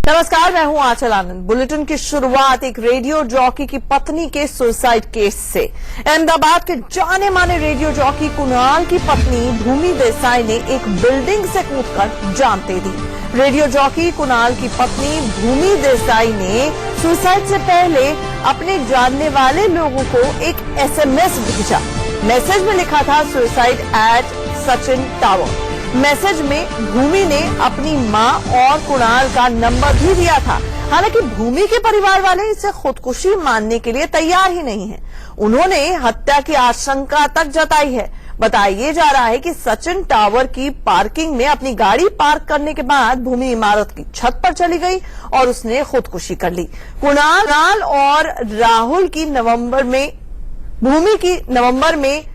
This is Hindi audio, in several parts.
नमस्कार, मैं हूं आंचल आनंद। बुलेटिन की शुरुआत एक रेडियो जॉकी की पत्नी के सुसाइड केस से। अहमदाबाद के जाने माने रेडियो जॉकी कुणाल की पत्नी भूमि देसाई ने एक बिल्डिंग से कूदकर जान दे दी। रेडियो जॉकी कुणाल की पत्नी भूमि देसाई ने सुसाइड से पहले अपने जानने वाले लोगों को एक एसएमएस भेजा। मैसेज में लिखा था suicide at Sachin tower. Message में भूमि ने अपनी मां और कुणाल का नंबर भी दिया था। हालांकि भूमि के परिवार वाले इसे खुदकुशी मानने के लिए तैयार ही नहीं हैं। उन्होंने हत्या की आशंका तक जताई है। बताया जा रहा है कि सचिन टावर की पार्किंग में अपनी गाड़ी पार्क करने के बाद भूमि इमारत की छत पर चली गई और उसने खुदकुशी कर ली। कुणाल और राहुल की भूमि की नवंबर में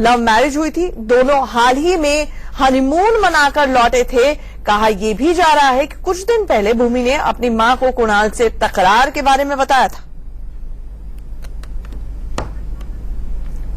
लव मैरिज हुई थी। दोनों हाल ही में हनीमून मनाकर लौटे थे। कहा यह भी जा रहा है कि कुछ दिन पहले भूमि ने अपनी मां को कुणाल से तकरार के बारे में बताया था।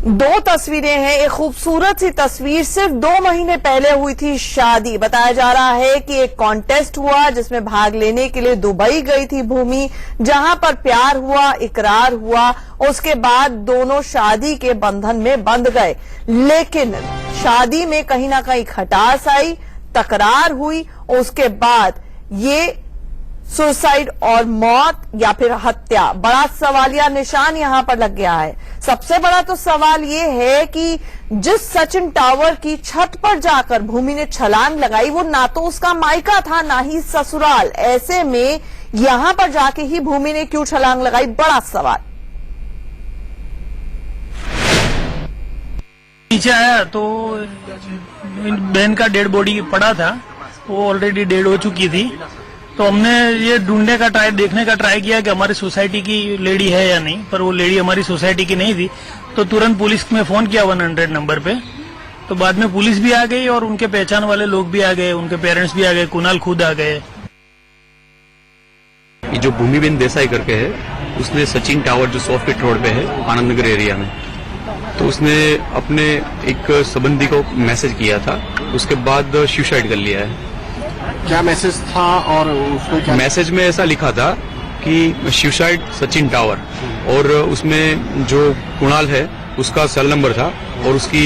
दो तस्वीरें हैं। एक खूबसूरत सी तस्वीर सिर्फ 2 महीने पहले हुई थी शादी। बताया जा रहा है कि एक कॉन्टेस्ट हुआ जिसमें भाग लेने के लिए दुबई गई थी भूमि, जहां पर प्यार हुआ, इकरार हुआ। उसके बाद दोनों शादी के बंधन में बंध गए, लेकिन शादी में कहीं ना कहीं खटास आई, तकरार हुई। उसके बाद ये सुसाइड और मौत या फिर हत्या, बड़ा सवालिया निशान यहां पर लग गया है। सबसे बड़ा तो सवाल ये है कि जिस सचिन टावर की छत पर जाकर भूमि ने छलांग लगाई, वो ना तो उसका मायका था ना ही ससुराल। ऐसे में यहां पर जाके ही भूमि ने क्यों छलांग लगाई, बड़ा सवाल। नीचे आया तो बहन का डेड बॉडी पड़ा था, वो ऑलरेडी डेड हो चुकी थी। तो हमने ये ढूंढने का देखने का ट्राई किया कि हमारी सोसाइटी की लेडी है या नहीं, पर वो लेडी हमारी सोसाइटी की नहीं थी। तो तुरंत पुलिस में फोन किया 100 नंबर पे। तो बाद में पुलिस भी आ गई और उनके पहचान वाले लोग भी आ गए, उनके पेरेंट्स भी आ गए, कुणाल खुद आ गए। जो भूमिबेन देसाई करके है, उसने सचिन टावर जो सॉफ्टवेयर रोड पे है आनंद नगर एरिया में, तो उसने अपने एक संबंधी को मैसेज किया था। उसके बाद सुसाइड कर लिया है। क्या मैसेज था और उसमें क्या? मैसेज में ऐसा लिखा था कि सुसाइड सचिन टावर, और उसमें जो कुणाल है उसका सेल नंबर था और उसकी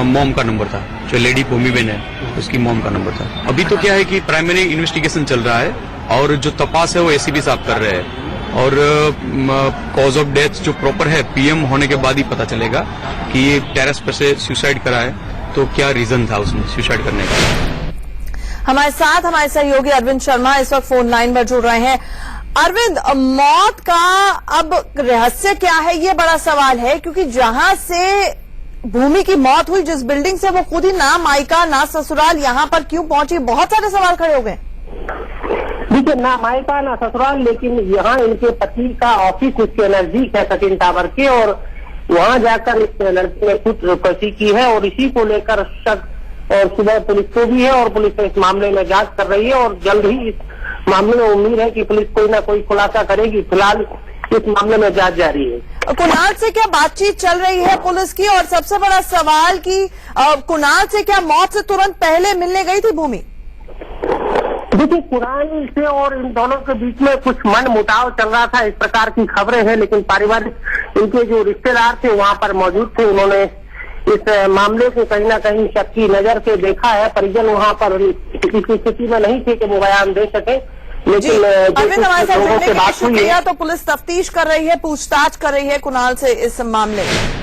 मॉम का नंबर था, जो लेडी भूमिबेन है उसकी मॉम का नंबर था। अभी तो क्या है कि प्राइमरी इन्वेस्टिगेशन चल रहा है और जो तपास है वो एसीबी साहब कर रहे हैं, और कॉज ऑफ डेथ जो प्रॉपर है पीएम होने के बाद ही पता चलेगा कि ये टेरेस पर से सुसाइड करा है, तो क्या रीजन था उसमें सुसाइड करने का। हमारे साथ हमारे सहयोगी अरविंद शर्मा इस वक्त फोन लाइन पर जुड़ रहे हैं। अरविंद, मौत का अब रहस्य क्या है, ये बड़ा सवाल है, क्योंकि जहां से भूमि की मौत हुई, जिस बिल्डिंग से वो खुद ही ना मायका ना ससुराल, यहां पर क्यों पहुंची, बहुत सारे सवाल खड़े हो गए। देखिए, ना मायका ना ससुराल, लेकिन यहाँ इनके पति का ऑफिस इसके नजदीक है सचिन टावर के, और वहाँ जाकर इस लड़की ने खुदकुशी की है और इसी को लेकर शक और सुबह पुलिस को भी है, और पुलिस इस मामले में जांच कर रही है और जल्द ही इस मामले में उम्मीद है कि पुलिस कोई ना कोई खुलासा करेगी। फिलहाल इस मामले में जांच जारी है। कुणाल से क्या बातचीत चल रही है पुलिस की, और सबसे बड़ा सवाल कि कुणाल से क्या मौत से तुरंत पहले मिलने गई थी भूमि? देखिए, कुणाल से और इन दोनों के बीच में कुछ मन मुटाव चल रहा था, इस प्रकार की खबरें हैं, लेकिन पारिवारिक इनके जो रिश्तेदार थे वहाँ पर मौजूद थे। उन्होंने इस मामले को कहीं ना कहीं शक की नजर से देखा है। परिजन वहाँ पर किसी स्थिति में नहीं थे कि वो बयान दे सके, लेकिन अरविंद, हमारे साथ जुड़ने के लिए शुक्रिया। तो पुलिस तफ्तीश कर रही है, पूछताछ कर रही है कुणाल से इस मामले में।